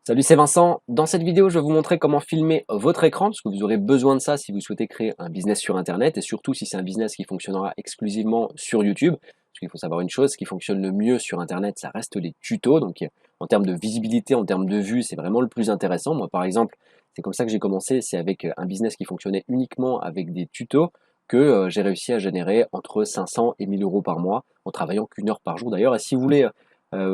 Salut, c'est Vincent. Dans cette vidéo, je vais vous montrer comment filmer votre écran, parce que vous aurez besoin de ça si vous souhaitez créer un business sur Internet, et surtout si c'est un business qui fonctionnera exclusivement sur YouTube. Parce qu'il faut savoir une chose, ce qui fonctionne le mieux sur Internet, ça reste les tutos. Donc en termes de visibilité, en termes de vues, c'est vraiment le plus intéressant. Moi, par exemple, c'est comme ça que j'ai commencé, c'est avec un business qui fonctionnait uniquement avec des tutos que j'ai réussi à générer entre 500 et 1000 euros par mois en travaillant qu'une heure par jour d'ailleurs. Et si vous voulez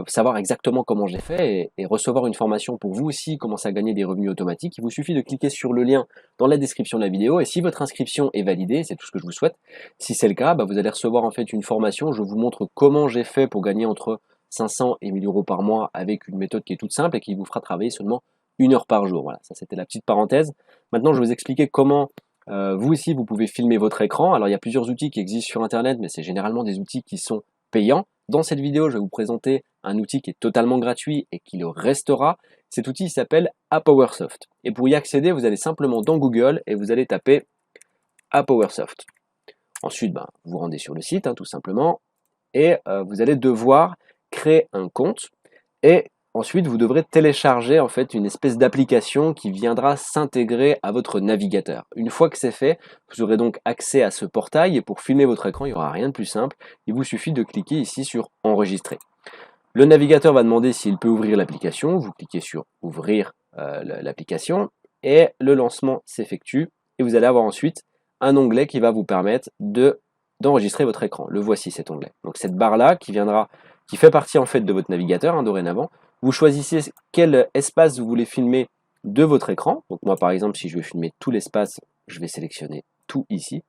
savoir exactement comment j'ai fait et recevoir une formation pour vous aussi commencer à gagner des revenus automatiques, il vous suffit de cliquer sur le lien dans la description de la vidéo et si votre inscription est validée, c'est tout ce que je vous souhaite, si c'est le cas, vous allez recevoir en fait une formation, je vous montre comment j'ai fait pour gagner entre 500 et 1000 euros par mois avec une méthode qui est toute simple et qui vous fera travailler seulement une heure par jour. Voilà, ça c'était la petite parenthèse. Maintenant, je vais vous expliquer comment vous aussi vous pouvez filmer votre écran. Alors il y a plusieurs outils qui existent sur Internet, mais c'est généralement des outils qui sont payants. Dans cette vidéo, je vais vous présenter un outil qui est totalement gratuit et qui le restera. Cet outil s'appelle APowerSoft. Et pour y accéder, vous allez simplement dans Google et vous allez taper APowerSoft. Ensuite, vous vous rendez sur le site, tout simplement, et vous allez devoir créer un compte. Et ensuite, vous devrez télécharger en fait une espèce d'application qui viendra s'intégrer à votre navigateur. Une fois que c'est fait, vous aurez donc accès à ce portail et pour filmer votre écran, il n'y aura rien de plus simple. Il vous suffit de cliquer ici sur Enregistrer. Le navigateur va demander s'il peut ouvrir l'application. Vous cliquez sur Ouvrir l'application et le lancement s'effectue. Et vous allez avoir ensuite un onglet qui va vous permettre d'enregistrer votre écran. Le voici cet onglet. Donc cette barre-là qui fait partie en fait de votre navigateur dorénavant. Vous choisissez quel espace vous voulez filmer de votre écran. Donc moi par exemple, si je veux filmer tout l'espace, je vais sélectionner tout ici.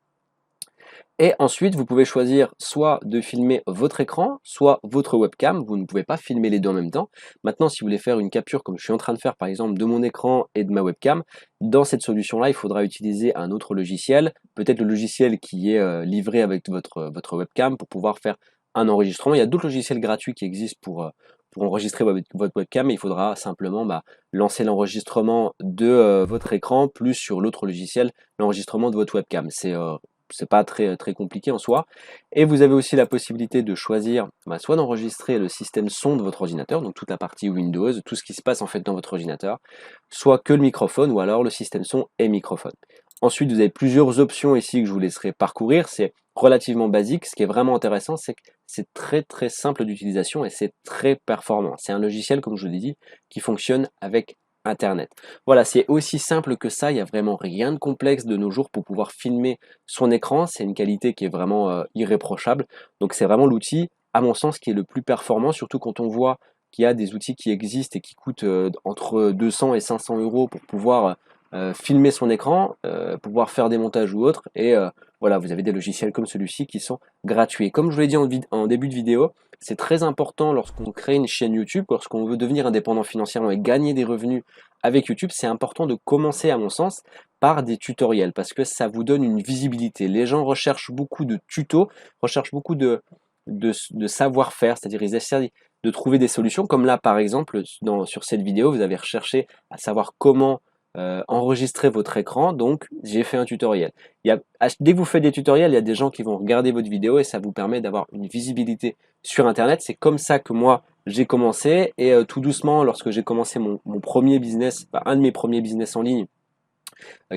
Et ensuite, vous pouvez choisir soit de filmer votre écran, soit votre webcam. Vous ne pouvez pas filmer les deux en même temps. Maintenant, si vous voulez faire une capture comme je suis en train de faire par exemple de mon écran et de ma webcam, dans cette solution-là, il faudra utiliser un autre logiciel, peut-être le logiciel qui est livré avec votre webcam pour pouvoir faire un enregistrement. Il y a d'autres logiciels gratuits qui existent pour enregistrer votre webcam, mais il faudra simplement lancer l'enregistrement de votre écran plus sur l'autre logiciel l'enregistrement de votre webcam. C'est pas très compliqué en soi. Et vous avez aussi la possibilité de choisir soit d'enregistrer le système son de votre ordinateur, donc toute la partie Windows, tout ce qui se passe en fait dans votre ordinateur, soit que le microphone ou alors le système son et microphone. Ensuite, vous avez plusieurs options ici que je vous laisserai parcourir. C'est relativement basique. Ce qui est vraiment intéressant, c'est que c'est très simple d'utilisation et c'est très performant. C'est un logiciel, comme je vous l'ai dit, qui fonctionne avec Internet. Voilà, c'est aussi simple que ça, il n'y a vraiment rien de complexe de nos jours pour pouvoir filmer son écran, c'est une qualité qui est vraiment irréprochable. Donc c'est vraiment l'outil, à mon sens, qui est le plus performant, surtout quand on voit qu'il y a des outils qui existent et qui coûtent entre 200 et 500 euros pour pouvoir filmer son écran, pouvoir faire des montages ou autres. Et voilà, vous avez des logiciels comme celui-ci qui sont gratuits. Comme je vous l'ai dit en début de vidéo, c'est très important lorsqu'on crée une chaîne YouTube, lorsqu'on veut devenir indépendant financièrement et gagner des revenus avec YouTube, c'est important de commencer, à mon sens, par des tutoriels parce que ça vous donne une visibilité. Les gens recherchent beaucoup de tutos, recherchent beaucoup de savoir-faire, c'est-à-dire ils essaient de trouver des solutions. Comme là, par exemple, sur cette vidéo, vous avez recherché à savoir comment enregistrer votre écran, donc j'ai fait un tutoriel. Dès que vous faites des tutoriels, il y a des gens qui vont regarder votre vidéo et ça vous permet d'avoir une visibilité sur Internet. C'est comme ça que moi, j'ai commencé et tout doucement, lorsque j'ai commencé mon premier business, un de mes premiers business en ligne,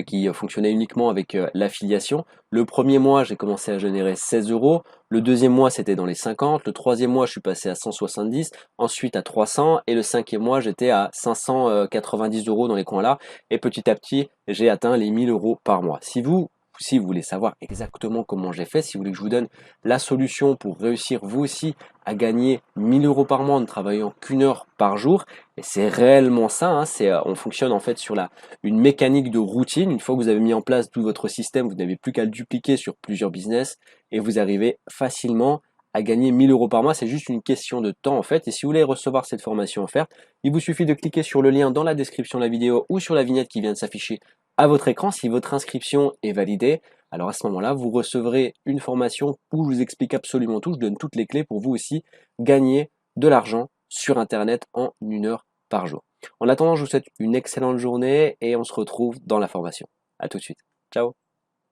qui fonctionnait uniquement avec l'affiliation. Le premier mois, j'ai commencé à générer 16 euros. Le deuxième mois, c'était dans les 50. Le troisième mois, je suis passé à 170. Ensuite à 300. Et le cinquième mois, j'étais à 590 euros dans les coins là. Et petit à petit, j'ai atteint les 1000 euros par mois. Si vous voulez savoir exactement comment j'ai fait, si vous voulez que je vous donne la solution pour réussir vous aussi à gagner 1000 euros par mois en ne travaillant qu'une heure par jour, et c'est réellement ça, on fonctionne en fait sur une mécanique de routine. Une fois que vous avez mis en place tout votre système, vous n'avez plus qu'à le dupliquer sur plusieurs business et vous arrivez facilement à gagner 1000 euros par mois. C'est juste une question de temps en fait. Et si vous voulez recevoir cette formation offerte, il vous suffit de cliquer sur le lien dans la description de la vidéo ou sur la vignette qui vient de s'afficher à votre écran. Si votre inscription est validée, alors à ce moment-là, vous recevrez une formation où je vous explique absolument tout. Je donne toutes les clés pour vous aussi gagner de l'argent sur Internet en une heure par jour. En attendant, je vous souhaite une excellente journée et on se retrouve dans la formation. À tout de suite. Ciao.